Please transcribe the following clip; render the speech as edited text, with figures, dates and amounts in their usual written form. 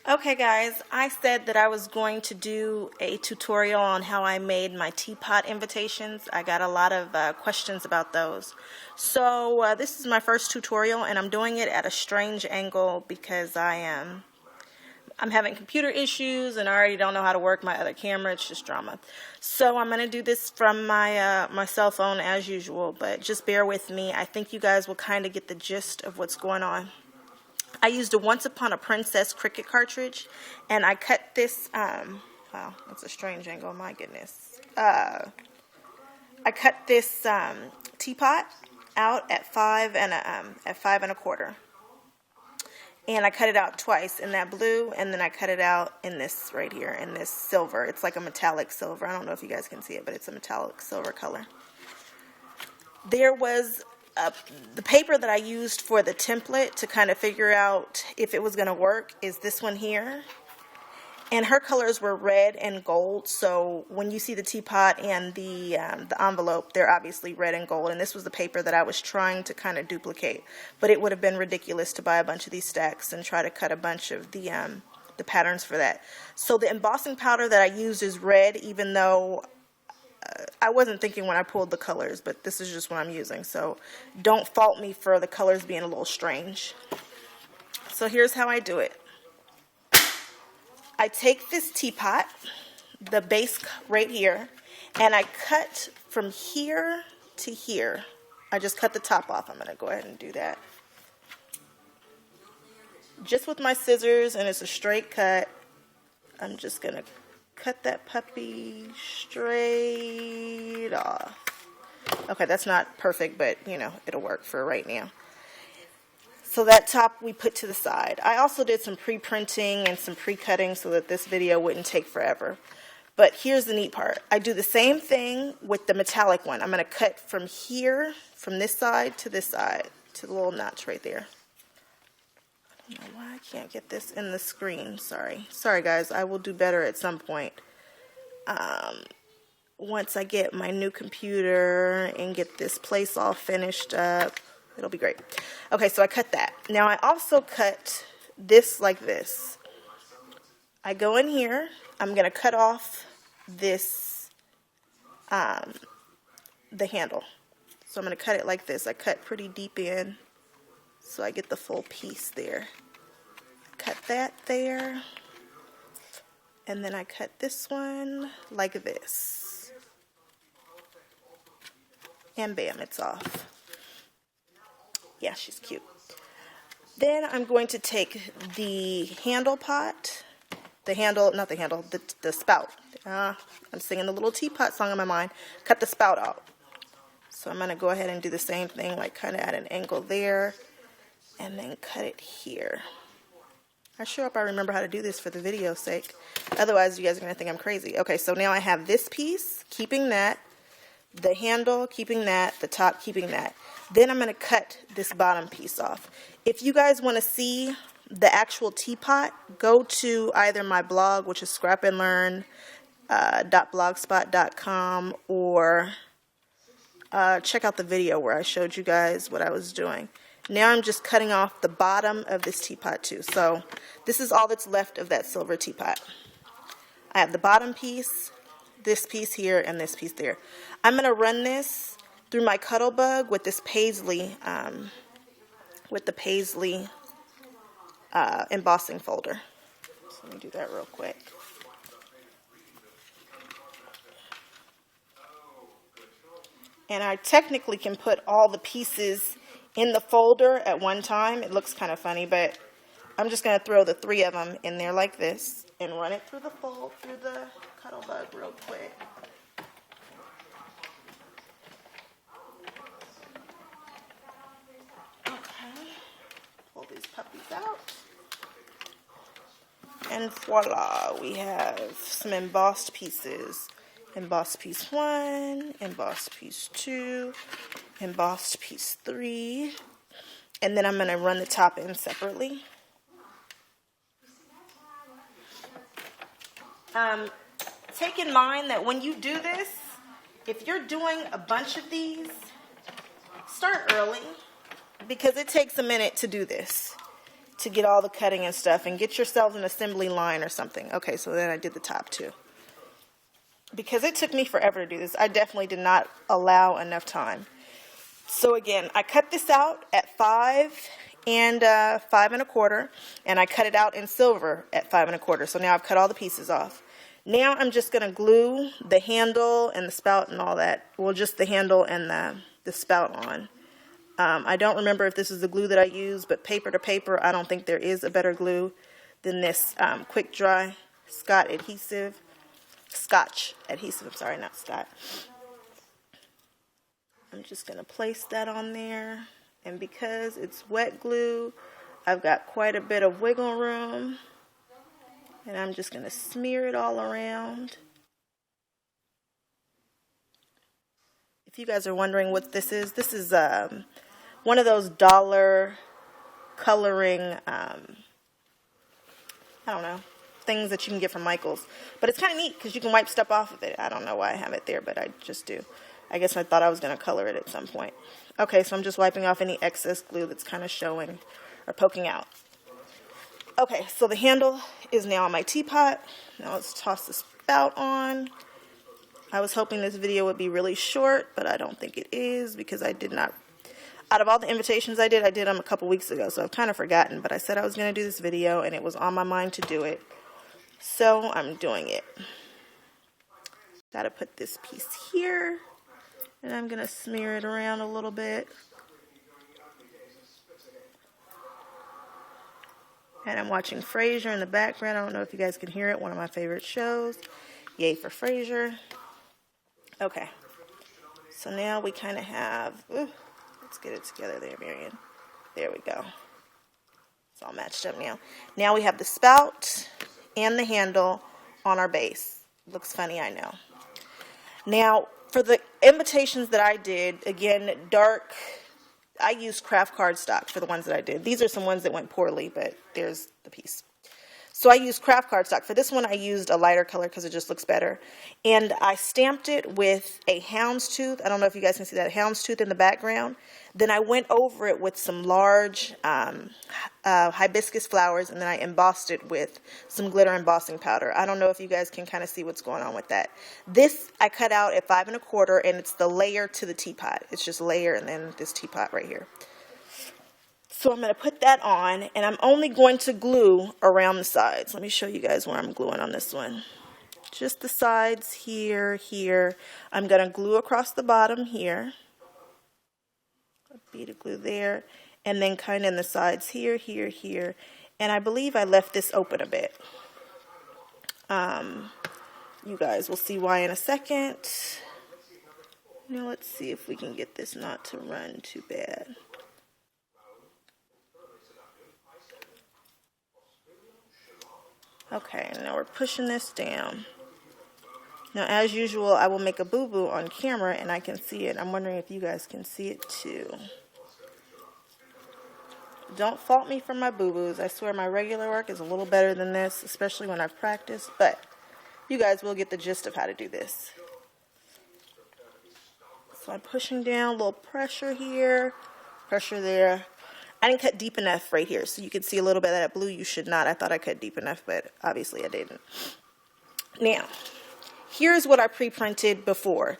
Okay guys, I said that I was going to do a tutorial on how I made my teapot invitations. I got a lot of questions about those. So this is my first tutorial and I'm doing it at a strange angle because I'm having computer issues and I already don't know how to work my other camera. It's just drama. So I'm going to do this from my my cell phone as usual, but just bear with me. I think you guys will kind of get the gist of what's going on. I used a Once Upon a Princess Cricut cartridge, and I cut this, wow, that's a strange angle, my goodness. I cut this teapot out at 5 1/4. And I cut it out twice in that blue, and then I cut it out in this right here, in this silver. It's like a metallic silver. I don't know if you guys can see it, but it's a metallic silver color. There was the paper that I used for the template to kind of figure out if it was going to work is this one here. And her colors were red and gold, so when you see the teapot and the envelope, they're obviously red and gold. And this was the paper that I was trying to kind of duplicate. But it would have been ridiculous to buy a bunch of these stacks and try to cut a bunch of the patterns for that. So the embossing powder that I used is red, even though I wasn't thinking when I pulled the colors, but this is just what I'm using. So don't fault me for the colors being a little strange. So here's how I do it. I take this teapot, the base right here, and I cut from here to here. I just cut the top off. I'm going to go ahead and do that. Just with my scissors, and it's a straight cut. I'm just going to cut that puppy straight off. Okay, that's not perfect, but you know, it'll work for right now. So that top we put to the side. I also did some pre-printing and some pre-cutting so that this video wouldn't take forever. But here's the neat part. I do the same thing with the metallic one. I'm going to cut from here, from this side, to the little notch right there. I don't know why I can't get this in the screen. Sorry guys, I will do better at some point. Once I get my new computer and get this place all finished up, it'll be great. Okay, so I cut that. Now I also cut this like this. I go in here, I'm going to cut off this, the handle. So I'm going to cut it like this. I cut pretty deep in so I get the full piece there. Cut that there. And then I cut this one like this. And bam, it's off. Yeah, she's cute. Then I'm going to take the handle pot, the spout. I'm singing the little teapot song in my mind. Cut the spout out. So I'm going to go ahead and do the same thing, like kind of at an angle there. And then cut it here. I sure hope I remember how to do this for the video's sake. Otherwise, you guys are going to think I'm crazy. Okay, so now I have this piece, keeping that. The handle, keeping that. The top, keeping that. Then I'm going to cut this bottom piece off. If you guys want to see the actual teapot, go to either my blog, which is scrapandlearn.blogspot.com, or check out the video where I showed you guys what I was doing. Now I'm just cutting off the bottom of this teapot too. So this is all that's left of that silver teapot. I have the bottom piece, this piece here, and this piece there. I'm going to run this through my Cuttlebug with this paisley, embossing folder. So let me do that real quick. And I technically can put all the pieces in the folder at one time. It looks kind of funny, but I'm just going to throw the 3 of them in there like this and run it through the Cuttlebug real quick. Okay, pull these puppies out. And voila, we have some embossed pieces. Embossed piece 1, embossed piece 2, embossed piece 3, and then I'm going to run the top in separately. Take in mind that when you do this, if you're doing a bunch of these, start early because it takes a minute to do this. to get all the cutting and stuff, and get yourselves an assembly line or something. Okay, so then I did the top too. Because it took me forever to do this, I definitely did not allow enough time. So again, I cut this out at 5 and 5 1/4, and I cut it out in silver at 5 1/4. So now I've cut all the pieces off. Now I'm just going to glue the handle and the spout and all that. Well, just the handle and the spout on. I don't remember if this is the glue that I use, but paper to paper, I don't think there is a better glue than this quick dry Scotch adhesive. I'm sorry, not Scott. I'm just going to place that on there. And because it's wet glue, I've got quite a bit of wiggle room. And I'm just going to smear it all around. If you guys are wondering what this is one of those dollar coloring, I don't know, things that you can get from Michael's. But it's kind of neat because you can wipe stuff off of it. I don't know why I have it there, but I just do. I guess I thought I was going to color it at some point. Okay, so I'm just wiping off any excess glue that's kind of showing or poking out. Okay, so the handle is now on my teapot. Now let's toss the spout on. I was hoping this video would be really short, but I don't think it is because I did not. Out of all the invitations I did them a couple weeks ago, so I've kind of forgotten. But I said I was going to do this video, and it was on my mind to do it. So I'm doing it. Got to put this piece here. And I'm going to smear it around a little bit. And I'm watching Frasier in the background. I don't know if you guys can hear it. One of my favorite shows. Yay for Frasier. Okay. So now we kind of have... Ooh, let's get it together there, Marion. There we go. It's all matched up now. Now we have the spout and the handle on our base. Looks funny, I know. Now, for the invitations that I did, again, dark, I used craft cardstock for the ones that I did. These are some ones that went poorly, but there's the piece. So I used craft cardstock. For this one, I used a lighter color because it just looks better. And I stamped it with a houndstooth. I don't know if you guys can see that houndstooth in the background. Then I went over it with some large hibiscus flowers, and then I embossed it with some glitter embossing powder. I don't know if you guys can kind of see what's going on with that. This I cut out at 5 1/4, and it's the layer to the teapot. It's just layer and then this teapot right here. So I'm going to put that on, and I'm only going to glue around the sides. Let me show you guys where I'm gluing on this one. Just the sides here, here. I'm going to glue across the bottom here. A bead of glue there. And then kind of in the sides here, here, here. And I believe I left this open a bit. You guys will see why in a second. Now let's see if we can get this not to run too bad. Okay, now we're pushing this down. Now, as usual, I will make a boo-boo on camera, and I can see it. I'm wondering if you guys can see it, too. Don't fault me for my boo-boos. I swear my regular work is a little better than this, especially when I've practiced, but you guys will get the gist of how to do this. So I'm pushing down, a little pressure here, pressure there. I didn't cut deep enough right here, so you can see a little bit of that blue. You should not. I thought I cut deep enough, but obviously I didn't. Now, here's what I pre-printed before.